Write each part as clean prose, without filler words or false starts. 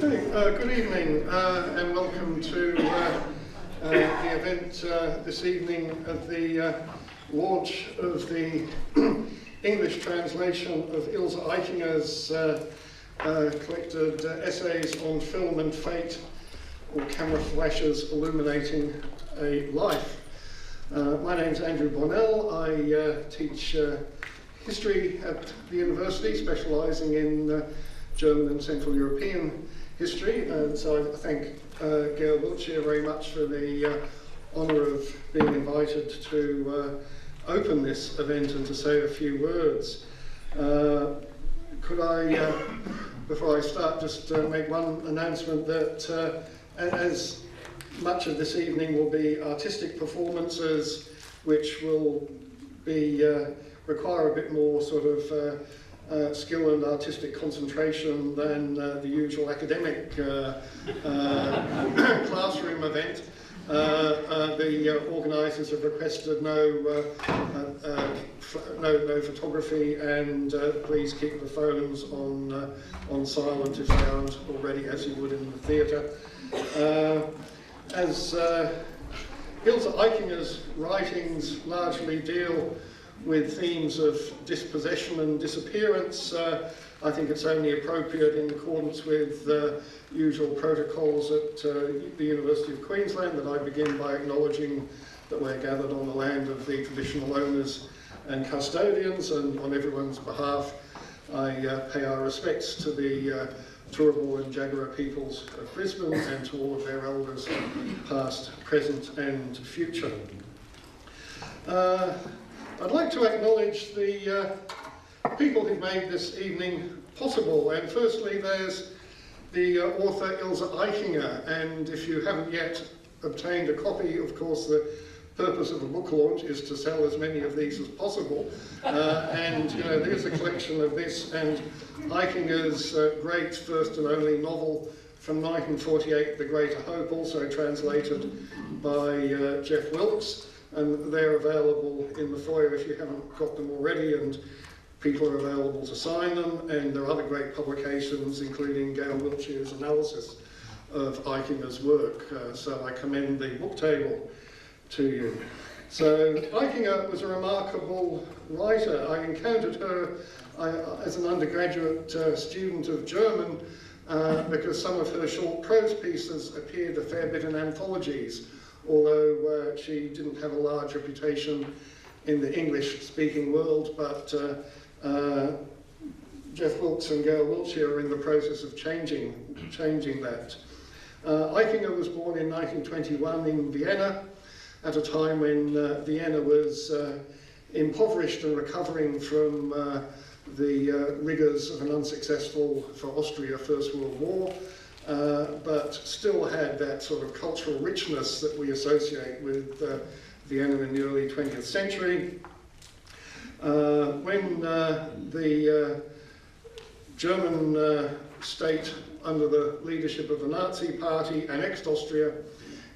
Good evening and welcome to the event this evening of the launch of the English translation of Ilse Aichinger's collected essays on film and fate, or camera flashes illuminating a life. My name's Andrew Bonnell. I teach history at the university, specialising in German and Central European history, and so I thank Gail Wiltshire very much for the honour of being invited to open this event and to say a few words. Could I, before I start, just make one announcement that as much of this evening will be artistic performances, which will be require a bit more sort of skill and artistic concentration than the usual academic classroom event. The organisers have requested no photography, and please keep the phones on silent if they aren't already, as you would in the theatre. As Ilse Aichinger's writings largely deal with themes of dispossession and disappearance, I think it's only appropriate, in accordance with usual protocols at the University of Queensland, that I begin by acknowledging that we're gathered on the land of the traditional owners and custodians, and on everyone's behalf I pay our respects to the Turrbal and Jagera peoples of Brisbane and to all of their elders, past, present and future. I'd like to acknowledge the people who've made this evening possible, and firstly there's the author Ilse Aichinger, and if you haven't yet obtained a copy, of course the purpose of a book launch is to sell as many of these as possible, and you know, there's a collection of this and Aichinger's great first and only novel from 1948, The Greater Hope, also translated by Geoff Wilkes, and they're available in the foyer if you haven't got them already, and people are available to sign them, and there are other great publications, including Gail Wiltshire's analysis of Aichinger's work, so I commend the book table to you. So Aichinger was a remarkable writer. I encountered her as an undergraduate student of German because some of her short prose pieces appeared a fair bit in anthologies, although she didn't have a large reputation in the English-speaking world, but Geoff Wilkes and Gail Wiltshire are in the process of changing that. Aichinger was born in 1921 in Vienna, at a time when Vienna was impoverished and recovering from the rigours of an unsuccessful, for Austria, First World War, but still had that sort of cultural richness that we associate with Vienna in the early 20th century. When the German state, under the leadership of the Nazi Party, annexed Austria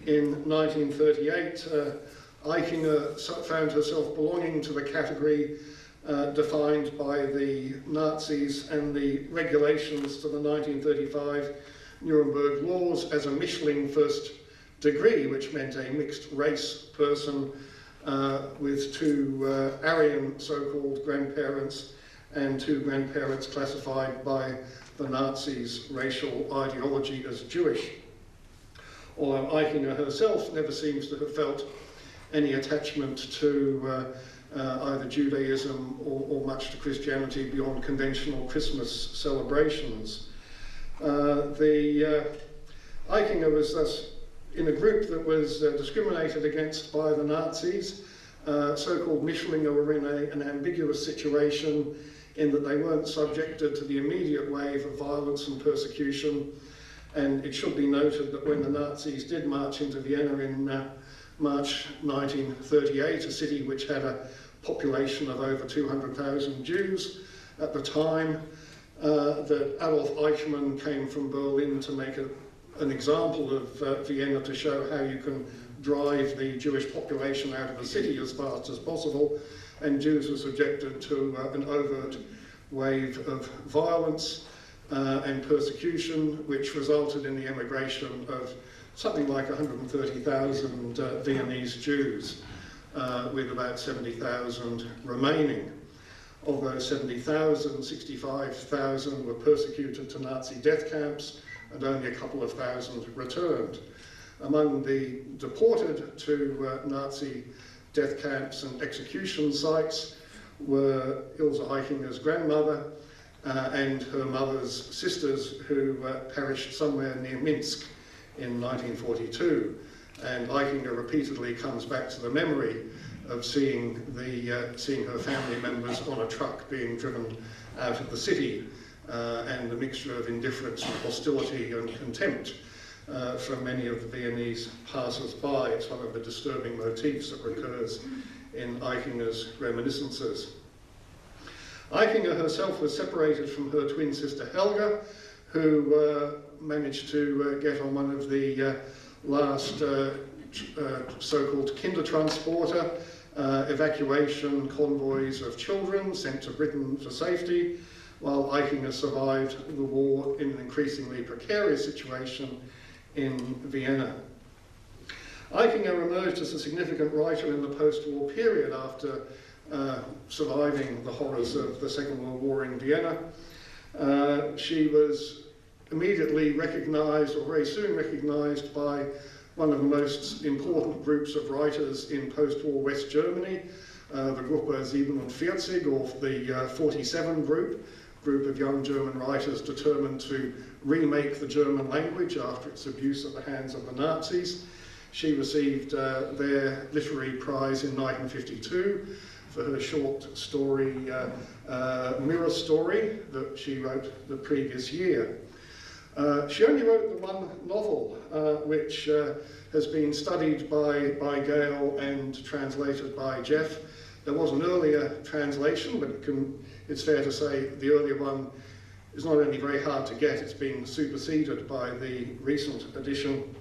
in 1938, Aichinger found herself belonging to the category defined by the Nazis and the regulations to the 1935 Nuremberg laws as a Mischling first degree, which meant a mixed race person with two Aryan so-called grandparents and two grandparents classified by the Nazis' racial ideology as Jewish. Although Aichinger herself never seems to have felt any attachment to either Judaism or much to Christianity beyond conventional Christmas celebrations. Aichinger was thus in a group that was discriminated against by the Nazis. So-called Mischlinge were in an ambiguous situation in that they weren't subjected to the immediate wave of violence and persecution. And it should be noted that when the Nazis did march into Vienna in March 1938, a city which had a population of over 200,000 Jews at the time, that Adolf Eichmann came from Berlin to make an example of Vienna, to show how you can drive the Jewish population out of the city as fast as possible, and Jews were subjected to an overt wave of violence. and persecution, which resulted in the emigration of something like 130,000 Viennese Jews, with about 70,000 remaining. Of those 70,000, 65,000 were persecuted to Nazi death camps, and only a couple of thousand returned. Among the deported to Nazi death camps and execution sites were Ilse Aichinger's grandmother and her mother's sisters, who perished somewhere near Minsk in 1942. And Aichinger repeatedly comes back to the memory of seeing her family members on a truck being driven out of the city, and the mixture of indifference and hostility and contempt from many of the Viennese passers-by. It's one of the disturbing motifs that recurs in Aichinger's reminiscences. Aichinger herself was separated from her twin sister Helga, who managed to get on one of the last so-called Kindertransporter evacuation convoys of children sent to Britain for safety, while Aichinger survived the war in an increasingly precarious situation in Vienna. Aichinger emerged as a significant writer in the post-war period after surviving the horrors of the Second World War in Vienna. She was immediately recognised, or very soon recognised, by one of the most important groups of writers in post-war West Germany, the Gruppe 47, or the 47 group of young German writers determined to remake the German language after its abuse at the hands of the Nazis. She received their literary prize in 1952 for her short story, Mirror Story, that she wrote the previous year. She only wrote the one novel, which has been studied by Gail and translated by Geoff. There was an earlier translation, but it's fair to say the earlier one is not only very hard to get, it's been superseded by the recent edition.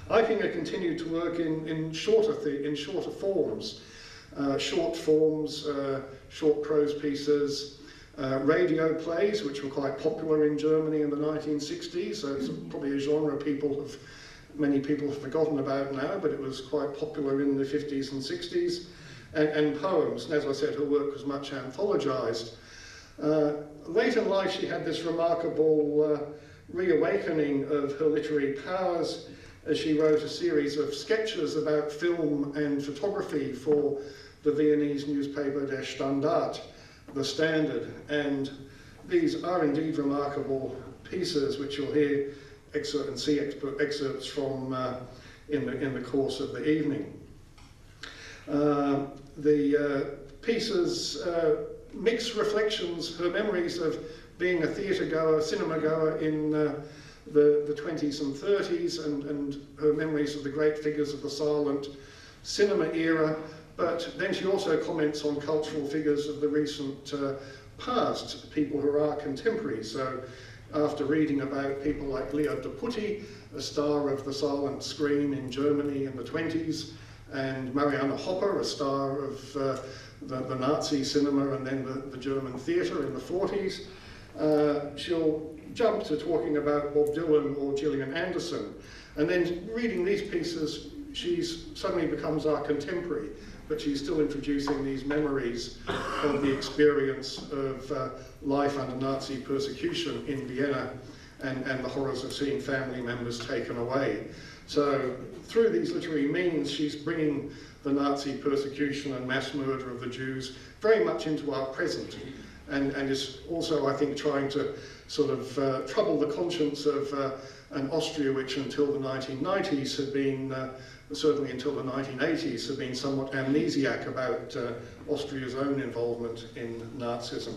Aichinger continued to work in shorter forms, short prose pieces, radio plays, which were quite popular in Germany in the 1960s, so it's probably a genre many people have forgotten about now, but it was quite popular in the 50s and 60s, and poems. And as I said, her work was much anthologized. Late in life, she had this remarkable reawakening of her literary powers as she wrote a series of sketches about film and photography for the Viennese newspaper Der Standard, the Standard, and these are indeed remarkable pieces, which you'll hear and see excerpts from in the course of the evening. The pieces mix reflections, her memories of being a theatre goer, cinema goer in the 20s and 30s, and her memories of the great figures of the silent cinema era. But then she also comments on cultural figures of the recent past, people who are our contemporaries. So after reading about people like Leo Deputy, a star of the silent screen in Germany in the 20s, and Marianne Hopper, a star of the Nazi cinema and then the German theatre in the 40s, she'll jump to talking about Bob Dylan or Gillian Anderson. And then reading these pieces, she suddenly becomes our contemporary, but she's still introducing these memories of the experience of life under Nazi persecution in Vienna and the horrors of seeing family members taken away. So through these literary means, she's bringing the Nazi persecution and mass murder of the Jews very much into our present, and is also, I think, trying to sort of trouble the conscience of an Austria which until the 1990s had been certainly until the 1980s, had been somewhat amnesiac about Austria's own involvement in Nazism.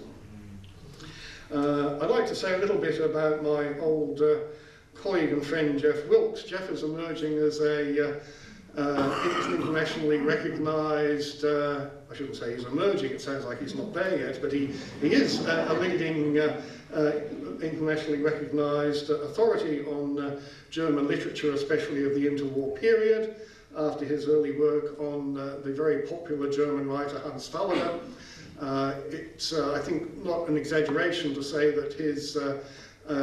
I'd like to say a little bit about my old colleague and friend, Geoff Wilkes. Geoff is emerging as a internationally recognised, I shouldn't say he's emerging, it sounds like he's not there yet, but he is a leading internationally recognised authority on German literature, especially of the interwar period, after his early work on the very popular German writer Hans Fallada. It's, I think, not an exaggeration to say that his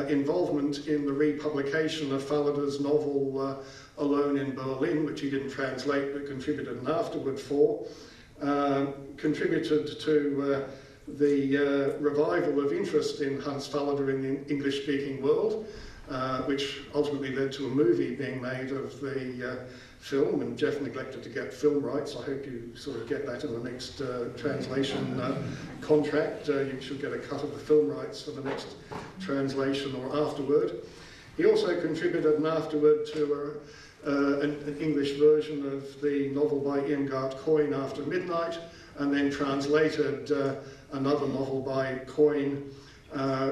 involvement in the republication of Fallader's novel Alone in Berlin, which he didn't translate but contributed an afterword for, contributed to the revival of interest in Hans Fallader in the English-speaking world, which ultimately led to a movie being made of the film, and Geoff neglected to get film rights. I hope you sort of get that in the next translation contract. You should get a cut of the film rights for the next translation or afterword. He also contributed an afterword to an English version of the novel by Irmgard Coyne, After Midnight, and then translated another novel by Coyne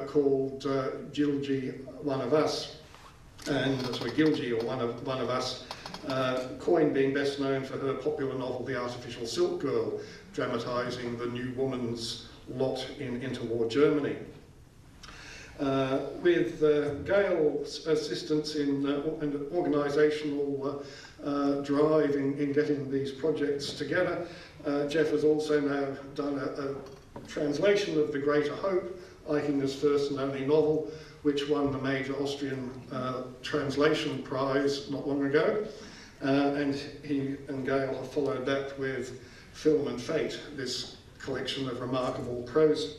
called Gilgi, One of Us, and sorry, Gilgi, or One of Us. Coyne being best known for her popular novel The Artificial Silk Girl, dramatising the new woman's lot in interwar Germany. With Gail's assistance in and organisational drive in getting these projects together, Geoff has also now done a translation of The Greater Hope, Eichinger's first and only novel, which won the major Austrian translation prize not long ago. And he and Gail have followed that with Film and Fate, this collection of remarkable prose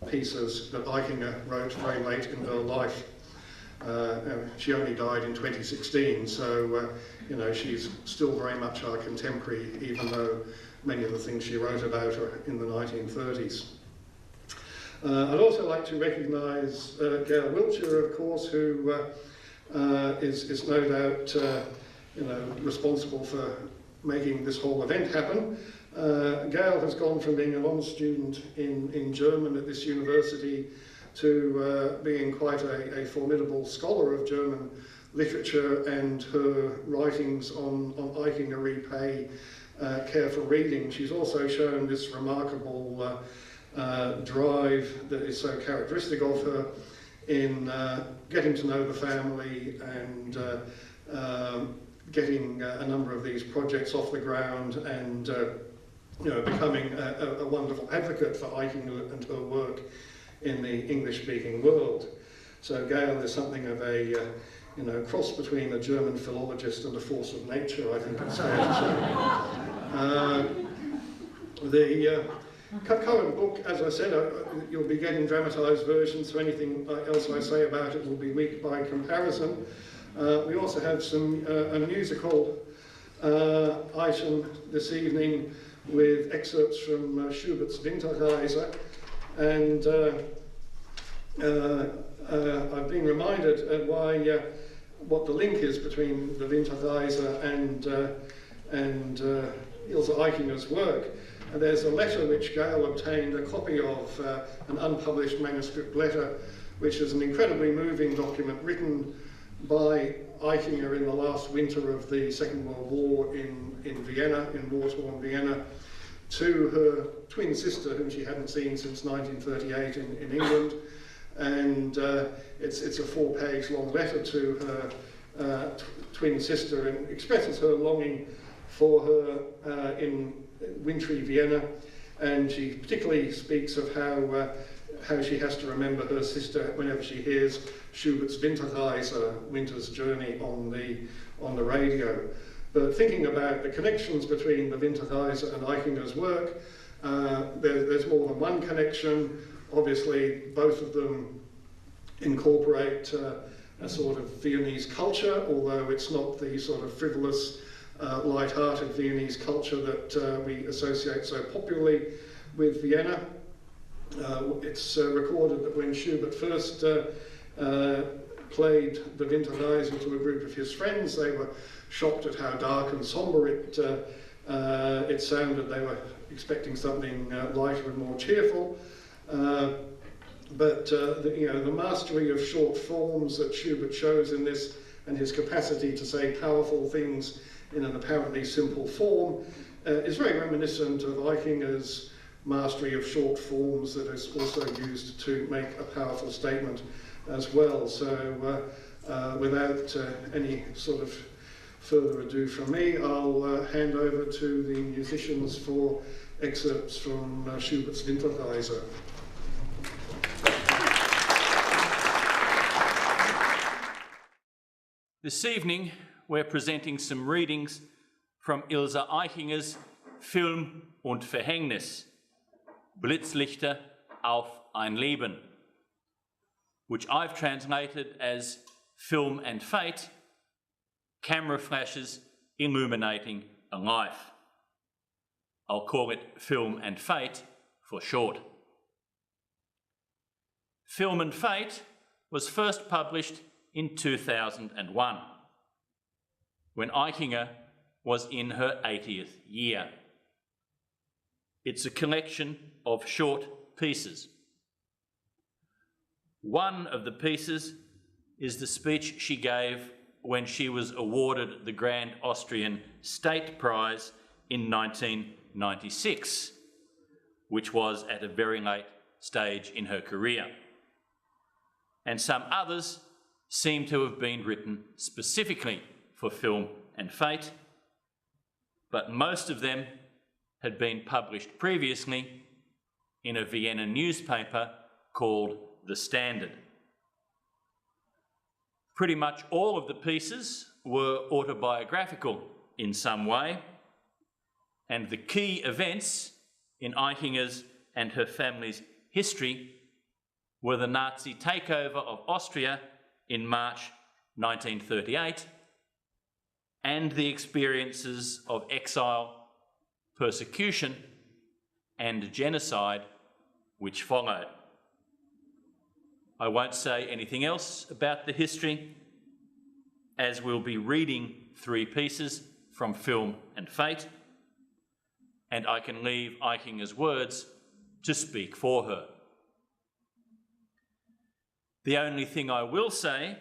pieces that Aichinger wrote very late in her life. She only died in 2016, so you know, she's still very much our contemporary, even though many of the things she wrote about are in the 1930s. I'd also like to recognise Gail Wiltshire, of course, who is no doubt you know, responsible for making this whole event happen. Gail has gone from being an honours student in German at this university to being quite a formidable scholar of German literature, and her writings on Aichinger repay careful reading. She's also shown this remarkable drive that is so characteristic of her in getting to know the family and getting a number of these projects off the ground, and you know, becoming a wonderful advocate for Aichinger and her work in the English-speaking world. So Gail is something of a you know, cross between a German philologist and a force of nature, I think it's fair to say. The current book, as I said, you'll be getting dramatised versions, so anything else I say about it will be weak by comparison. We also have a musical item this evening with excerpts from Schubert's Winterreise, and I've been reminded what the link is between the Winterreise and Ilse Aichinger's work. And there's a letter which Gail obtained a copy of, an unpublished manuscript letter, which is an incredibly moving document written by Aichinger in the last winter of the Second World War in Vienna, in war-torn Vienna, to her twin sister, whom she hadn't seen since 1938 in England. And it's a 4-page long letter to her twin sister, and expresses her longing for her in wintry Vienna. And she particularly speaks of how she has to remember her sister whenever she hears Schubert's Winterreise, Winter's Journey, on the radio. But thinking about the connections between the Winterreise and Aichinger's work, there's more than one connection. Obviously, both of them incorporate a sort of Viennese culture, although it's not the sort of frivolous, light-hearted Viennese culture that we associate so popularly with Vienna. It's recorded that when Schubert first played the Winterreise to a group of his friends, they were shocked at how dark and sombre it sounded. They were expecting something lighter and more cheerful. But the mastery of short forms that Schubert shows in this, and his capacity to say powerful things in an apparently simple form, is very reminiscent of Aichinger's mastery of short forms that is also used to make a powerful statement as well. So without any sort of further ado from me, I'll hand over to the musicians for excerpts from Schubert's Winterreise. This evening we're presenting some readings from Ilse Aichinger's Film und Verhängnis, Blitzlichter auf ein Leben, which I've translated as Film and Fate, Camera Flashes Illuminating a Life. I'll call it Film and Fate for short. Film and Fate was first published in 2001, when Aichinger was in her 80th year. It's a collection of short pieces. One of the pieces is the speech she gave when she was awarded the Grand Austrian State Prize in 1996, which was at a very late stage in her career. And some others seem to have been written specifically for Film and Fate, but most of them had been published previously in a Vienna newspaper called The Standard. Pretty much all of the pieces were autobiographical in some way, and the key events in Aichinger's and her family's history were the Nazi takeover of Austria in March 1938 and the experiences of exile, persecution and genocide which followed. I won't say anything else about the history, as we'll be reading three pieces from Film and Fate, and I can leave Aichinger's words to speak for her. The only thing I will say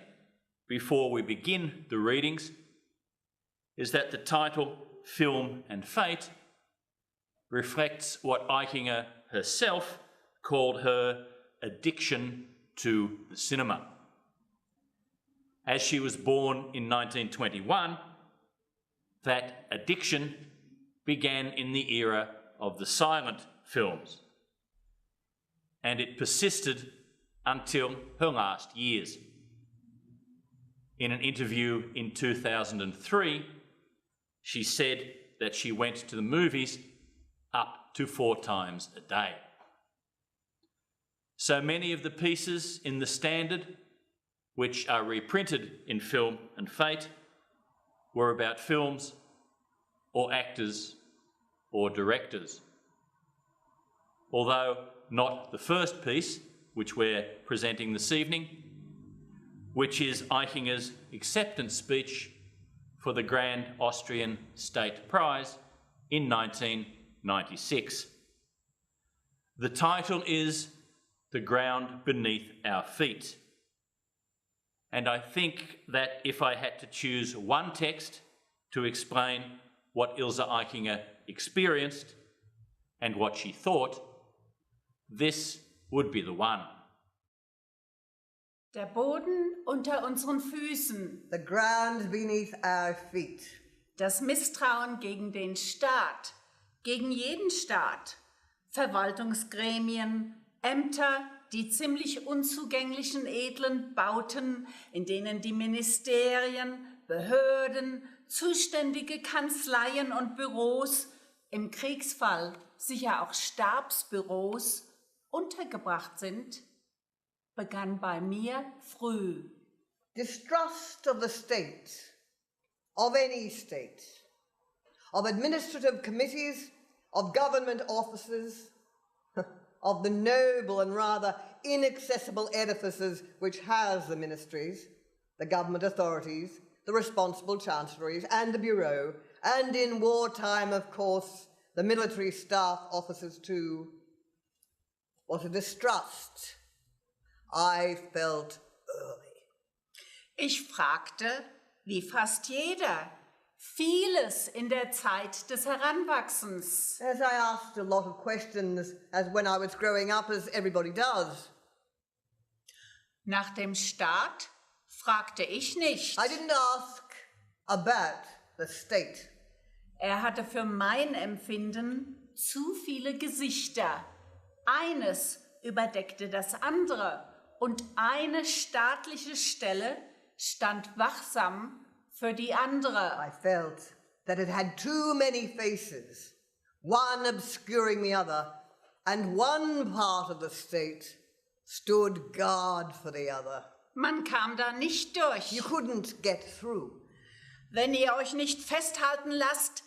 before we begin the readings is that the title Film and Fate reflects what Aichinger herself called her addiction to the cinema. As she was born in 1921, that addiction began in the era of the silent films, and it persisted until her last years. In an interview in 2003, she said that she went to the movies up to 4 times a day. So many of the pieces in the Standard, which are reprinted in Film and Fate, were about films or actors or directors. Although not the first piece, which we're presenting this evening, which is Aichinger's acceptance speech for the Grand Austrian State Prize in 1996. The title is The Ground Beneath Our Feet. And I think that if I had to choose one text to explain what Ilse Aichinger experienced and what she thought, this would be the one. Der Boden unter unseren Füßen, The ground beneath our feet. das Misstrauen gegen den Staat, gegen jeden Staat, Verwaltungsgremien, Ämter, die ziemlich unzugänglichen edlen Bauten, in denen die Ministerien, Behörden, zuständige Kanzleien und Büros, im Kriegsfall sicher auch Stabsbüros, untergebracht sind, begann bei mir früh. Distrust of the state, of any state, of administrative committees, of government offices, of the noble and rather inaccessible edifices which house the ministries, the government authorities, the responsible chancelleries and the bureau, and in wartime, of course, the military staff officers too, was a distrust I felt early. Ich fragte, wie fast jeder, vieles in der Zeit des Heranwachsens. As I asked a lot of questions as when I was growing up, as everybody does. Nach dem Staat fragte ich nicht. I didn't ask about the state. Er hatte für mein Empfinden zu viele Gesichter. Eines überdeckte das andere und eine staatliche Stelle stand wachsam für die andere. I felt that it had too many faces, one obscuring the other, and one part of the state stood guard for the other. Man kam da nicht durch. You couldn't get through. Wenn ihr euch nicht festhalten lasst,